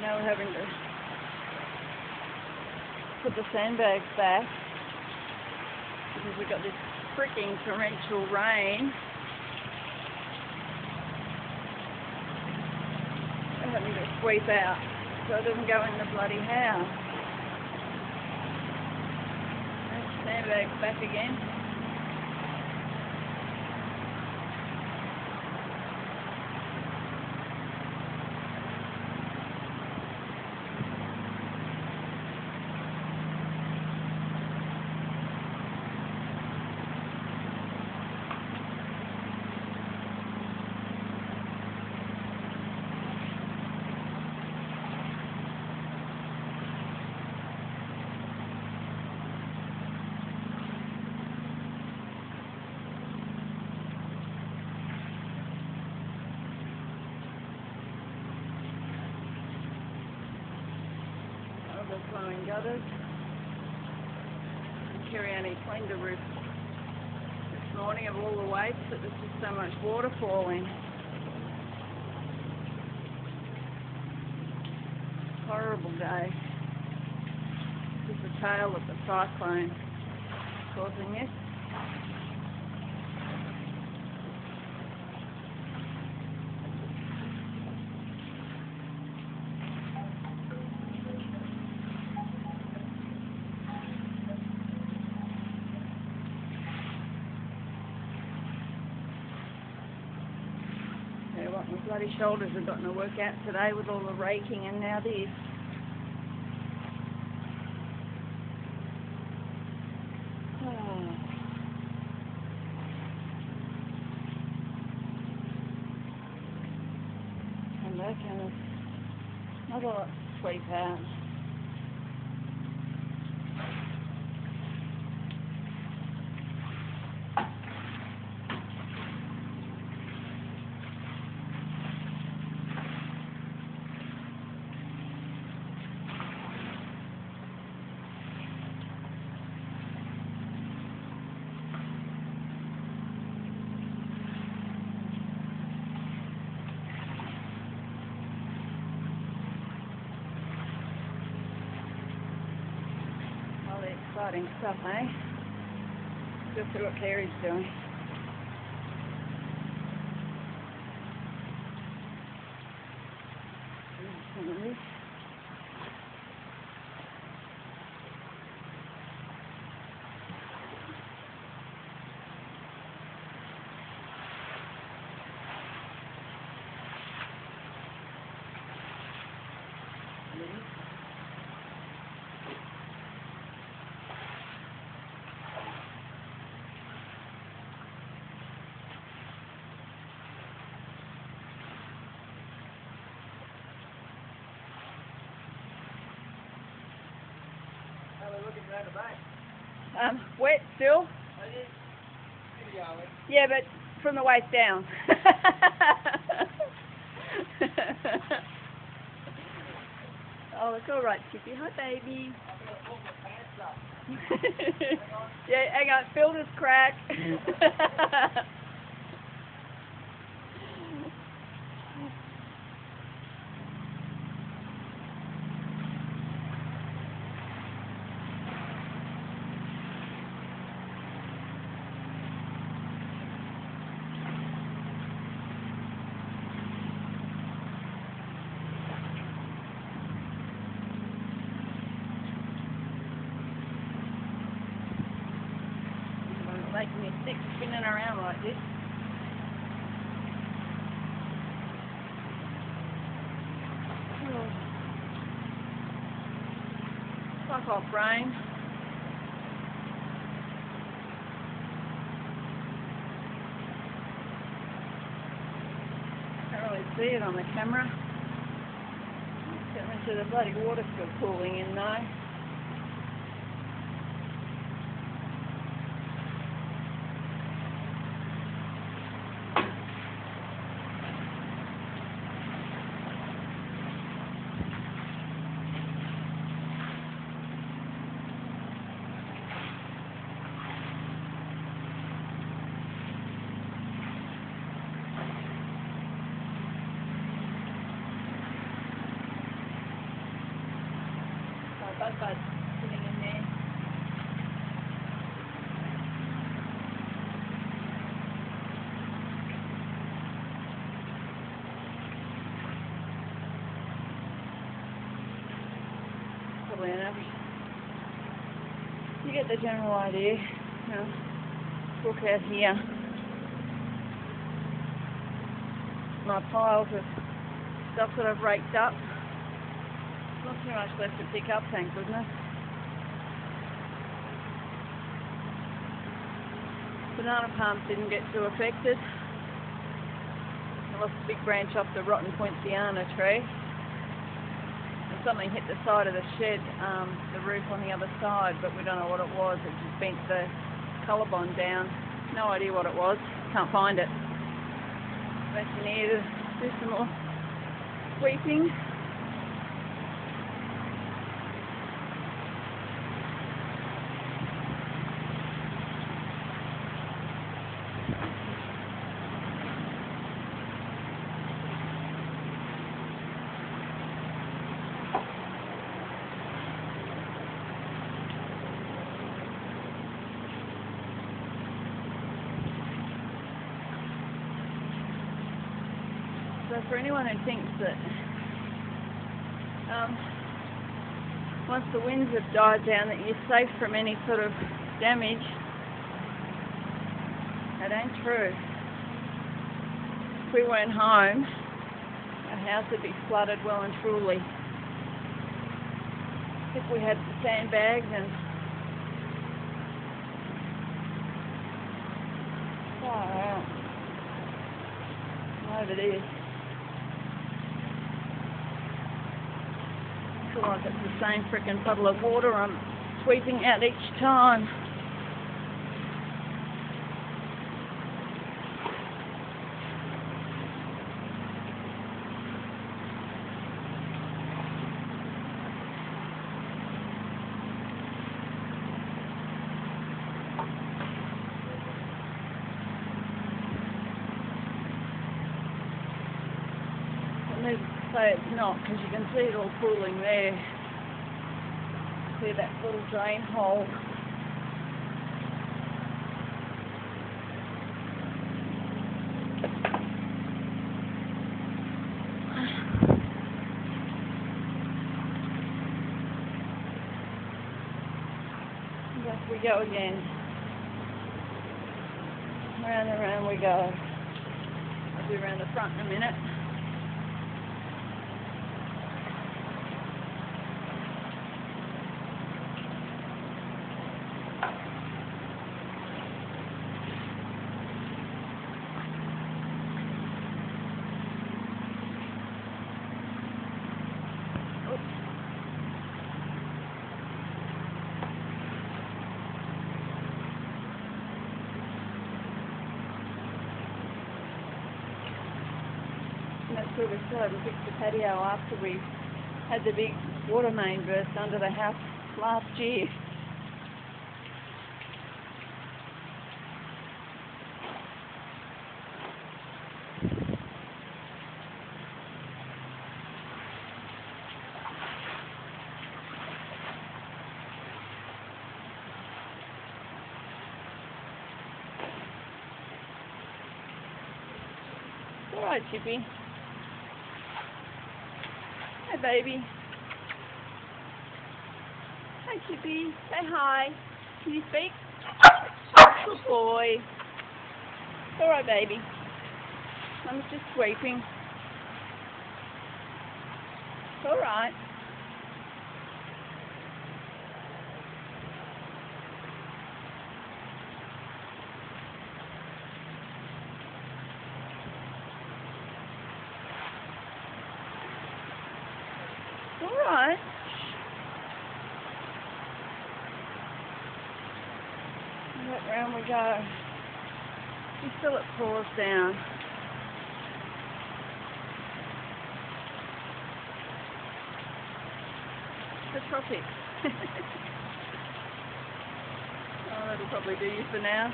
Now we're having to put the sandbags back because we've got this freaking torrential rain. I'm having to sweep out so it doesn't go in the bloody house. Sandbags back again. The flowing gutters. Carrie only cleaned the roof this morning of all the waste, but there's just so much water falling. Horrible day. This is the tail of the cyclone causing this. My bloody shoulders have gotten to work out today with all the raking and now this. Oh. Come back and there's not a lot to sweep out. Exciting stuff, eh? Just see what Carrie's doing. Some of this. Wet still? Yeah, but from the waist down. Oh, it's all right, Chippy. Hi, baby. Yeah, hang on. Filter's crack. Making me sick spinning around like this. Oh. Fuck off, rain. Can't really see it on the camera. Getting into the bloody water still pooling in though. Bud sitting in there. Probably enough. You get the general idea. Look out here. My piles of stuff that I've raked up. Not too much left to pick up, thank goodness. Banana palms didn't get too affected. I lost a big branch off the rotten poinciana tree. And something hit the side of the shed, the roof on the other side, but we don't know what it was. It just bent the collarbone down. No idea what it was. Can't find it. Back in here to do some more sweeping. So for anyone who thinks that once the winds have died down that you're safe from any sort of damage, that ain't true. If we weren't home, our house would be flooded well and truly. If we had sandbags and over this. I feel like it's the same frickin' puddle of water I'm sweeping out each time. Needless to say it's not, because you can see it all pooling there. Clear that little drain hole. And off we go again. Round and round we go. I'll be around the front in a minute. That's where we still haven't fixed the patio after we had the big water main burst under the house last year. All right, Chippy. Hi, baby. Hi, Chippy. Say hi. Can you speak? Good boy. All right, baby. I'm just sweeping. It's all right. All right. Right round we go. You still it pours down. The tropics. Oh, that'll probably do you for now.